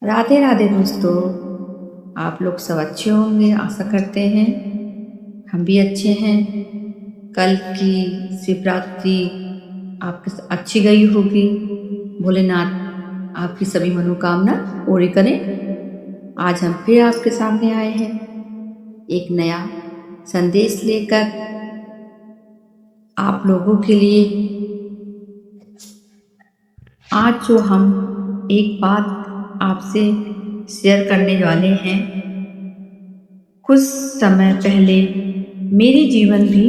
राधे राधे दोस्तों। आप लोग सब अच्छे होंगे, आशा करते हैं। हम भी अच्छे हैं। कल की शिवरात्रि आपके अच्छी गई होगी। भोलेनाथ आपकी सभी मनोकामना पूरी करें। आज हम फिर आपके सामने आए हैं एक नया संदेश लेकर आप लोगों के लिए। आज जो हम एक बात आपसे शेयर करने वाले हैं, कुछ समय पहले मेरे जीवन भी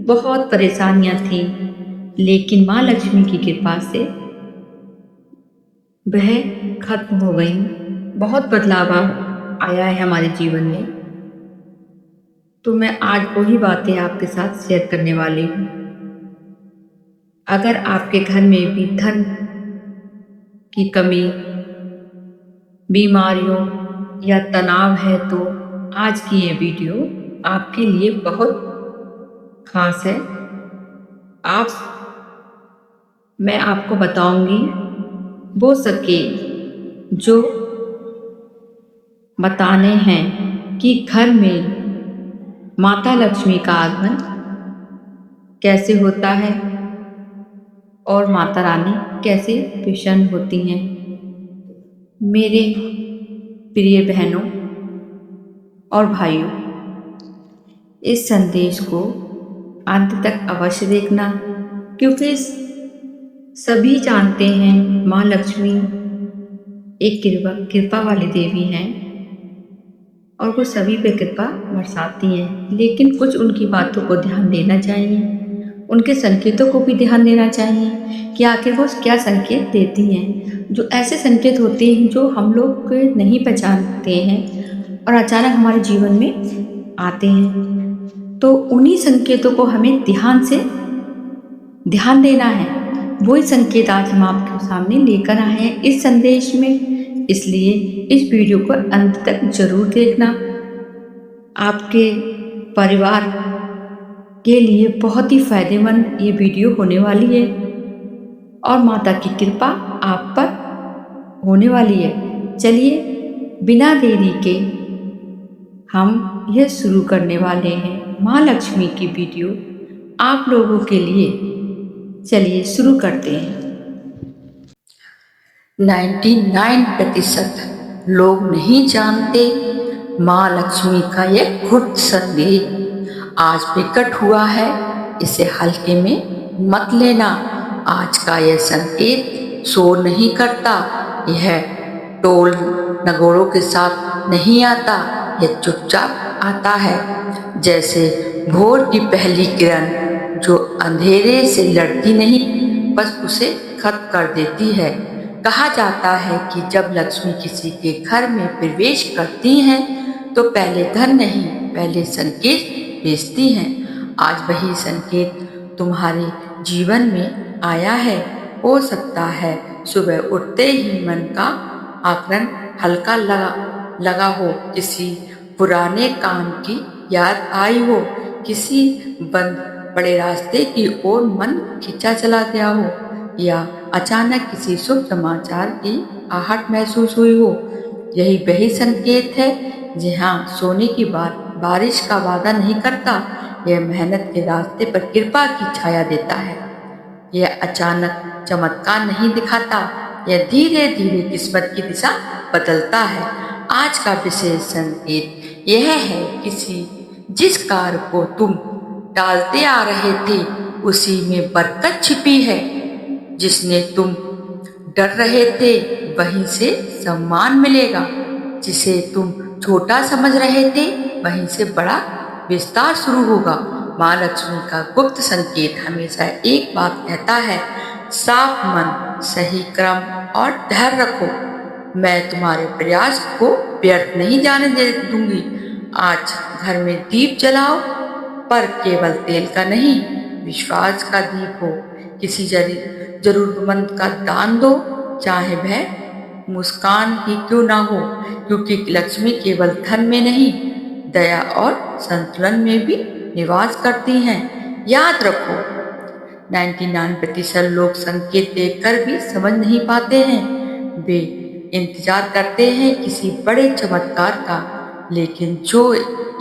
बहुत परेशानियां थी, लेकिन माँ लक्ष्मी की कृपा से वह खत्म हो गई। बहुत बदलाव आया है हमारे जीवन में। तो मैं आज वही बातें आपके साथ शेयर करने वाली हूँ। अगर आपके घर में भी धन की कमी, बीमारियों या तनाव है, तो आज की ये वीडियो आपके लिए बहुत खास है। आप मैं आपको बताऊंगी वो सके जो बताने हैं कि घर में माता लक्ष्मी का आगमन कैसे होता है और माता रानी कैसे प्रसन्न होती हैं। मेरे प्रिय बहनों और भाइयों, इस संदेश को अंत तक अवश्य देखना, क्योंकि सभी जानते हैं माँ लक्ष्मी एक कृपा वाली देवी हैं और वो सभी पे कृपा बरसाती हैं। लेकिन कुछ उनकी बातों को ध्यान देना चाहिए, उनके संकेतों को भी ध्यान देना चाहिए कि आखिर वो क्या संकेत देती हैं। जो ऐसे संकेत होते हैं जो हम लोग नहीं पहचानते हैं और अचानक हमारे जीवन में आते हैं, तो उन्हीं संकेतों को हमें ध्यान से ध्यान देना है। वही संकेत आज हम आपके सामने लेकर आए हैं इस संदेश में। इसलिए इस वीडियो को अंत तक जरूर देखना। आपके परिवार के लिए बहुत ही फायदेमंद ये वीडियो होने वाली है और माता की कृपा आप पर होने वाली है। चलिए बिना देरी के हम यह शुरू करने वाले हैं माँ लक्ष्मी की वीडियो आप लोगों के लिए। चलिए शुरू करते हैं। 99% लोग नहीं जानते माँ लक्ष्मी का यह गुप्त संदेश आज प्रकट हुआ है। इसे हल्के में मत लेना। आज का यह संकेत शोर नहीं करता, यह टोल नगोरों के साथ नहीं आता, यह चुपचाप आता है, जैसे भोर की पहली किरण जो अंधेरे से लड़ती नहीं, बस उसे खत्म कर देती है। कहा जाता है कि जब लक्ष्मी किसी के घर में प्रवेश करती हैं तो पहले धन नहीं, पहले संकेत भेजती हैं। आज वही संकेत तुम्हारे जीवन में आया है। हो सकता है सुबह उठते ही मन का आकलन हल्का लगा हो, किसी पुराने काम की याद आई हो, किसी बंद बड़े रास्ते की ओर मन खींचा चला गया हो, या अचानक किसी शुभ समाचार की आहट महसूस हुई हो। यही वही संकेत है। जहाँ सोने की बारिश का वादा नहीं करता, यह मेहनत के रास्ते पर कृपा की छाया देता है। यह अचानक चमत्कार नहीं दिखाता, यह धीरे धीरे किस्मत की दिशा बदलता है। आज का विशेष संकेत यह है, जिस कार्य को तुम टालते आ रहे थे उसी में बरकत छिपी है। जिसने तुम डर रहे थे वहीं से सम्मान मिलेगा, जिसे तुम छोटा समझ रहे थे वहीं से बड़ा विस्तार शुरू होगा। माँ लक्ष्मी का गुप्त संकेत हमेशा एक बात कहता है, साफ मन, सही क्रम और धैर्य रखो। मैं तुम्हारे प्रयास को व्यर्थ नहीं जाने दे दूंगी। आज घर में दीप जलाओ, पर केवल तेल का नहीं, विश्वास का दीप हो। किसी जरूरतमंद का दान दो, चाहे वह मुस्कान ही क्यों ना हो, क्योंकि लक्ष्मी केवल धन में नहीं, दया और संतुलन में भी निवास करती हैं। याद रखो, 99% लोग संकेत देखकर भी समझ नहीं पाते हैं। वे इंतजार करते हैं किसी बड़े चमत्कार का, लेकिन जो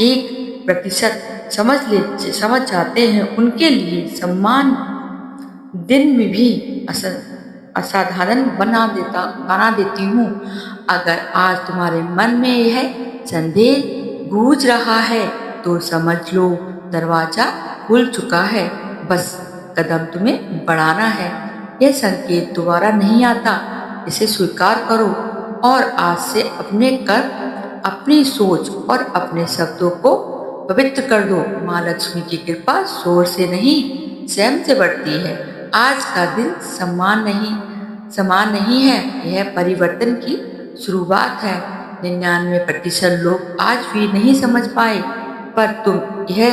1% समझ जाते हैं उनके लिए सम्मान दिन में भी असाधारण बना देती हूँ। अगर आज तुम्हारे मन में यह संदेह गूंज रहा है तो समझ लो दरवाजा खुल चुका है, बस कदम तुम्हें बढ़ाना है। यह संकेत दोबारा नहीं आता, इसे स्वीकार करो और आज से अपने कर, अपनी सोच और अपने शब्दों को पवित्र कर दो। माँ लक्ष्मी की कृपा शोर से नहीं, स्वयं से बढ़ती है। आज का दिन समान नहीं है, यह परिवर्तन की शुरुआत है। 99% लोग आज भी नहीं समझ पाए, पर तुम यह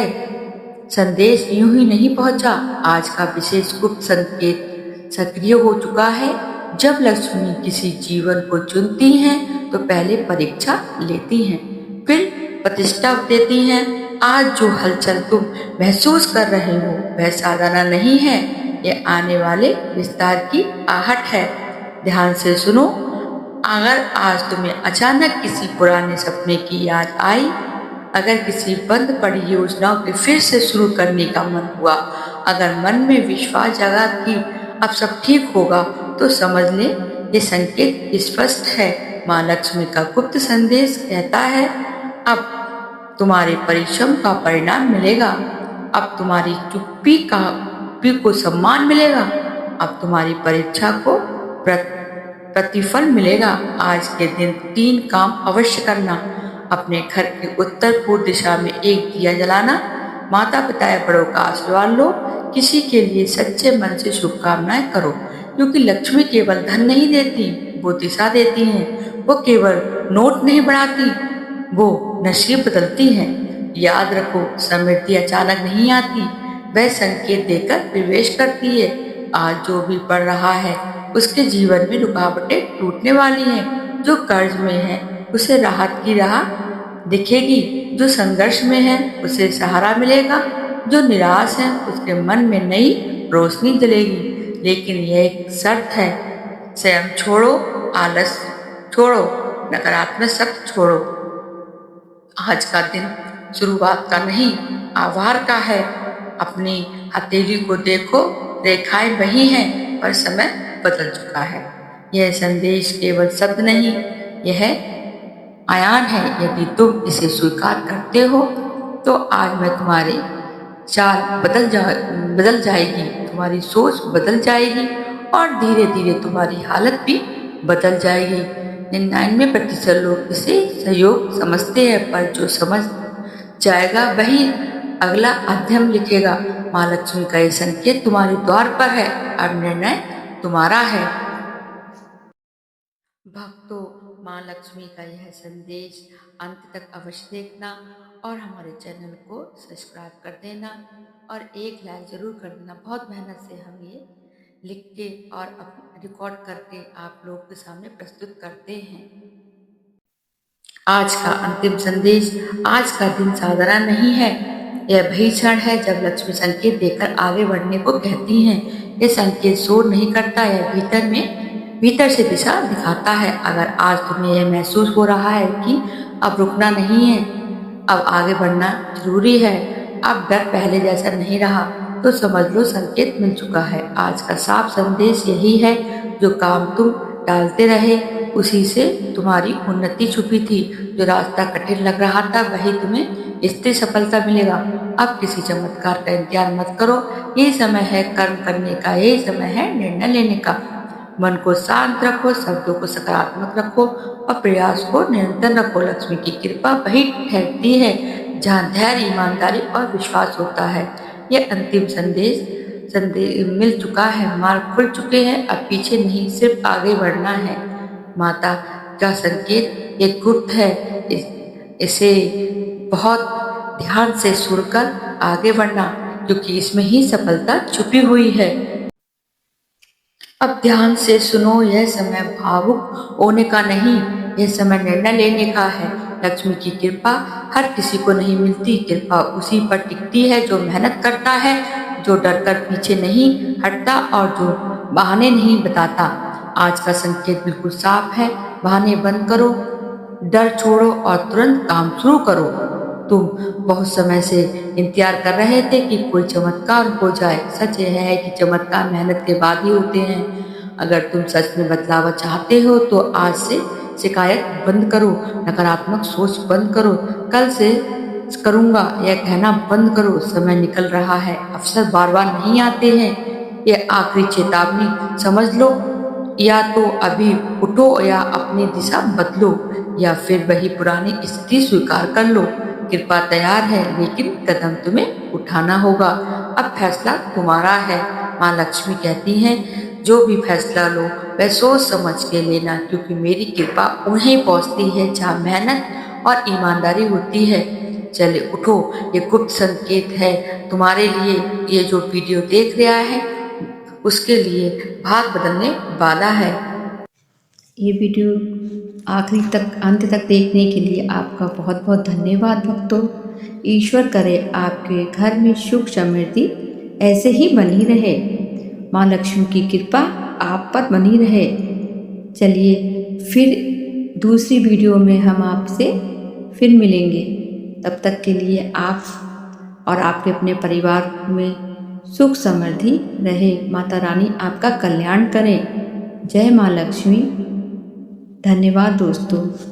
संदेश यूं ही नहीं पहुंचा। आज का विशेष गुप्त संकेत सक्रिय हो चुका है। जब लक्ष्मी किसी जीवन को चुनती हैं तो पहले परीक्षा लेती हैं, फिर प्रतिष्ठा देती हैं। आज जो हलचल तुम महसूस कर रहे हो वह साधारण नहीं है, यह आने वाले विस्तार की आहट है। ध्यान से सुनो, अगर आज तुम्हें अचानक किसी पुराने सपने की याद आई, अगर किसी बंद पड़ी योजनाओं के फिर से शुरू करने का मन हुआ, अगर मन में विश्वास जगा कि अब सब ठीक होगा, तो समझ ले ये संकेत स्पष्ट है। माँ लक्ष्मी का गुप्त संदेश कहता है, अब तुम्हारे परिश्रम का परिणाम मिलेगा, अब तुम्हारी चुप्पी को सम्मान मिलेगा, अब तुम्हारी परीक्षा को प्रतिफल मिलेगा। आज के दिन 3 काम अवश्य करना। अपने घर के उत्तर पूर्व दिशा में एक दिया जलाना, माता पिता या बड़ों का आशीर्वाद लो, किसी के लिए सच्चे मन से शुभकामनाएं करो, क्योंकि लक्ष्मी केवल धन नहीं देती, वो दिशा देती हैं। वो केवल नोट नहीं बढ़ाती, वो नसीब बदलती हैं। याद रखो, समृद्धि अचानक नहीं आती, वह संकेत देकर प्रवेश करती है। आज जो भी पढ़ रहा है उसके जीवन में रुकावटें टूटने वाली हैं। जो कर्ज में है उसे राहत की राह दिखेगी, जो संघर्ष में है उसे सहारा मिलेगा, जो निराश है उसके मन में नई रोशनी जलेगी। लेकिन यह एक शर्त है, स्वयं छोड़ो, आलस छोड़ो, नकारात्मक शब्द छोड़ो। आज का दिन शुरुआत का नहीं, आभार का है। अपनी हथेली को देखो, रेखाएं वही हैं, पर समय बदल चुका है। यह संदेश केवल शब्द नहीं, यह आयान है। यदि तुम इसे स्वीकार करते हो तो आज मैं तुम्हारी चाल बदल जाएगी, तुम्हारी सोच बदल जाएगी और धीरे धीरे तुम्हारी हालत भी बदल जाएगी। 99% लोग इसे सहयोग समझते हैं, पर जो समझ जाएगा वही अगला अध्ययन लिखेगा। माँ लक्ष्मी का यह संकेत तुम्हारे द्वार पर है, अब निर्णय तुम्हारा है। भक्तों, माँ लक्ष्मी का यह संदेश अंत तक अवश्य देखना और हमारे चैनल को सब्सक्राइब कर देना और एक लाइक जरूर कर देना। बहुत मेहनत से हम ये लिख के और रिकॉर्ड करके आप लोग के सामने प्रस्तुत करते हैं। आज का अंतिम संदेश, आज का दिन साधारण नहीं है, यह वही क्षण है जब लक्ष्मी संकेत देकर आगे बढ़ने को कहती हैं। यह संकेत शोर नहीं करता, यह भीतर से दिशा दिखाता है। अगर आज तुम्हें यह महसूस हो रहा है कि अब रुकना नहीं है, अब आगे बढ़ना जरूरी है, अब डर पहले जैसा नहीं रहा, तो समझ लो संकेत मिल चुका है। आज का साफ संदेश यही है, जो काम तुम टालते रहे उसी से तुम्हारी उन्नति छुपी थी। जो रास्ता कठिन लग रहा था वही तुम्हें स्थिर सफलता मिलेगा। अब किसी चमत्कार का इंतजार मत करो, यही समय है कर्म करने का, यही समय है निर्णय लेने का। मन को शांत रखो, शब्दों को सकारात्मक रखो और प्रयास को निरंतर रखो। लक्ष्मी की कृपा वही ठहरती है जहाँ धैर्य, ईमानदारी और विश्वास होता है। यह अंतिम संदेश मिल चुका है, मार्ग खुल चुके हैं, अब पीछे नहीं सिर्फ आगे बढ़ना है। माता का संकेत एक गुप्त है, इसे बहुत ध्यान से सुनकर आगे बढ़ना, क्योंकि इसमें ही सफलता छुपी हुई है। अब ध्यान से सुनो, यह समय भावुक होने का नहीं, यह समय निर्णय लेने का है। लक्ष्मी की कृपा हर किसी को नहीं मिलती, कृपा उसी पर टिकती है जो मेहनत करता है, जो डरकर पीछे नहीं हटता और जो बहाने नहीं बताता। आज का संकेत बिल्कुल साफ है, बहाने बंद करो, डर छोड़ो और तुरंत काम शुरू करो। तुम बहुत समय से इंतजार कर रहे थे कि कोई चमत्कार हो जाए। सच यह है कि चमत्कार मेहनत के बाद ही होते हैं। अगर तुम सच में बदलाव चाहते हो तो आज से शिकायत बंद करो, नकारात्मक सोच बंद करो, कल से करूँगा यह कहना बंद करो। समय निकल रहा है, अवसर बार बार नहीं आते हैं। यह आखिरी चेतावनी समझ लो। या तो अभी उठो या अपनी दिशा बदलो, या फिर वही पुरानी स्थिति स्वीकार कर लो। कृपा तैयार है, लेकिन कदम तुम्हें उठाना होगा। अब फैसला तुम्हारा है। माँ लक्ष्मी कहती हैं, जो भी फैसला लो वह सोच समझ के लेना, क्योंकि मेरी कृपा उन्हें पहुँचती है जहाँ मेहनत और ईमानदारी होती है। चले उठो, ये गुप्त संकेत है तुम्हारे लिए। ये जो वीडियो देख रहा है उसके लिए भाग बदलने वाला है। ये वीडियो आखिरी तक अंत तक देखने के लिए आपका बहुत बहुत धन्यवाद भक्तों। ईश्वर करे आपके घर में सुख समृद्धि ऐसे ही बनी रहे। माँ लक्ष्मी की कृपा आप पर बनी रहे। चलिए फिर दूसरी वीडियो में हम आपसे फिर मिलेंगे। तब तक के लिए आप और आपके अपने परिवार में सुख समृद्धि रहे। माता रानी आपका कल्याण करें। जय माँ लक्ष्मी। धन्यवाद दोस्तों।